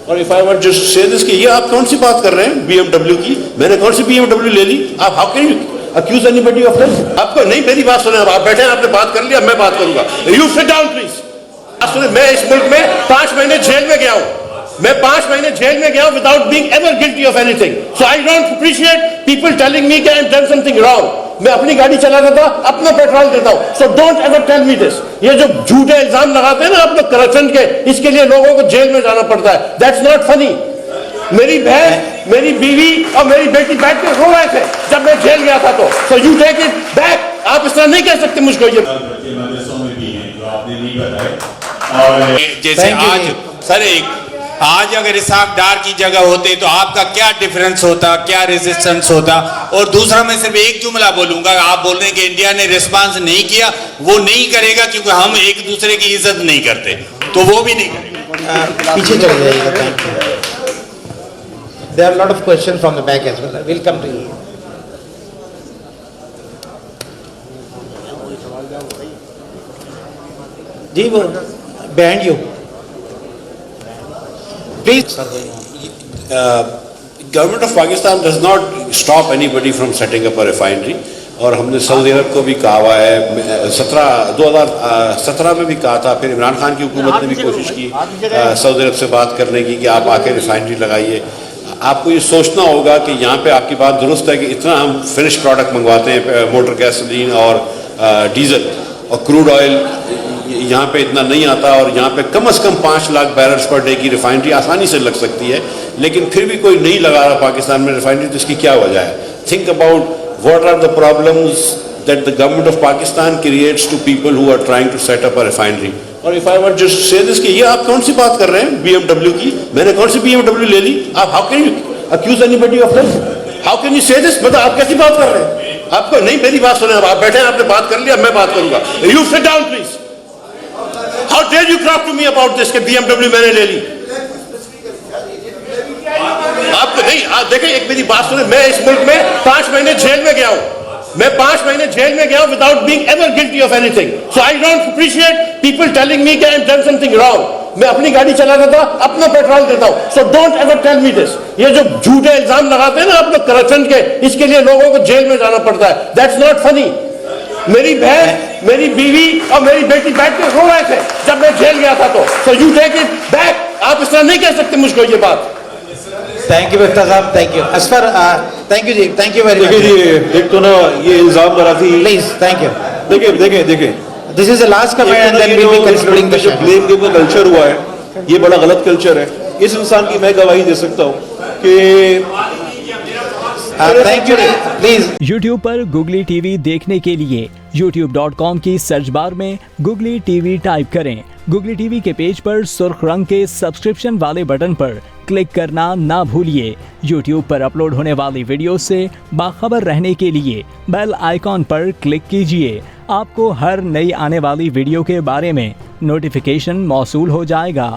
और if I were just say this कि ये आप कौन सी बात कर रहे हैं BMW की? मैंने कौन सी BMW ले ली? आप how can you accuse anybody of this? आपको नहीं, मेरी बात सुने, आप बैठे हैं, आपने बात कर लिया, मैं बात करूंगा। You sit down please. सुने, मैं इस मुल्क में 5 महीने जेल में गया हूं। मैं 5 महीने जेल में गया without being ever guilty of anything. So I don't appreciate people telling me कि I have done something wrong. मैं अपनी गाड़ी चलाता था, अपना पेट्रोल देता हूं। So don't ever tell me this. ये जो झूठे इल्जाम लगाते हैं ना अपने करप्शन के, इसके लिए लोगों को जेल में जाना पड़ता है। That's not funny. मेरी बहन, मेरी बीवी और मेरी बेटी बैठ के रो रहे थे जब मैं जेल गया था। तो so you take it back. आप इस तरह नहीं कह सकते मुझको। ये जैसे आज सर आज अगर इसहाक डार की जगह होते तो आपका क्या डिफरेंस होता, क्या रेजिस्टेंस होता? और दूसरा मैं सिर्फ एक जुमला बोलूंगा, आप बोल रहे हैं कि इंडिया ने रिस्पांस नहीं किया, वो नहीं करेगा क्योंकि हम एक दूसरे की इज्जत नहीं करते, तो वो भी नहीं करेगा। पीछे चले जाइएगा। There are a lot of questions from the back as well. We'll come to you. जी वो behind you. Please. Government of Pakistan does not stop anybody from setting up a refinery. और हमने सऊदी अरब को भी कहा हुआ है, 2017 में भी कहा था। फिर इमरान खान की हुकूमत ने भी कोशिश की सऊदी अरब से बात करने की कि आप आके रिफाइनरी लगाइए। आपको ये सोचना होगा कि यहाँ पे आपकी बात दुरुस्त है कि इतना हम फिनिश प्रोडक्ट मंगवाते हैं, मोटर गैसोलीन और डीजल और क्रूड ऑयल यहाँ पे इतना नहीं आता। और यहाँ पे कम से कम 5 लाख बैरल्स पर डे की रिफाइनरी आसानी से लग सकती है, लेकिन फिर भी कोई नहीं लगा रहा पाकिस्तान में रिफाइनरी। तो इसकी क्या वजह है? Think about what are the problems that the government of Pakistan creates to people who are trying to set up a refinery. और if I were just say this कि ये आप कौन सी बात कर रहे हैं BMW की? मैंने कौन सी BMW ले ली? आप how can you accuse anybody of this? How can you say this? मतलब आप कैसी बात कर रहे हैं? आपको नहीं, मेरी बात सुने, आप बैठे हैं, आपने बात कर लिया, मैं बात करूंगा। You sit down please. How dare you talk to me about this कि BMW मैंने ले ली? आपको नहीं, आप देखें, एक मेरी बात सुने, मैं इस मुल्क में 5 महीने जेल में गया हूं। मैं 5 महीने जेल में गया without being ever guilty of anything. So I don't appreciate people telling me कि I have done something wrong. मैं अपनी गाड़ी चलाता था, अपना पेट्रोल देता हूं। So don't ever tell me this. ये जो झूठे इल्जाम लगाते हैं ना अपने करप्शन के, इसके लिए लोगों को जेल में जाना पड़ता है। That's not funny. मेरी बहन, मेरी बीवी और मेरी बेटी बैठ के रो रहे थे जब मैं जेल गया था। तो so you take it back. आप इस तरह नहीं कह सकते मुझको ये बात। थैंक यू मिफ्ता साहब, thank you. Asfar, thank you जी, थैंक यू वेरी मच। देखिए, एक तो ना ये इल्जाम बराती, प्लीज, थैंक यू। देखिए this is the last comment and then we will concluding the show. Blame game का कल्चर हुआ है, ये बड़ा गलत कल्चर है। इस इंसान की मैं गवाही दे सकता हूँ कि थैंक यू प्लीज। YouTube पर Googly TV देखने के लिए youtube.com की सर्च बार में Googly TV टाइप करें। Googly TV के पेज पर सुर्ख रंग के सब्सक्रिप्शन वाले बटन पर क्लिक करना ना भूलिए। YouTube पर अपलोड होने वाली वीडियो से बाखबर रहने के लिए बेल आइकॉन पर क्लिक कीजिए। आपको हर नई आने वाली वीडियो के बारे में नोटिफिकेशन मौसूल हो जाएगा।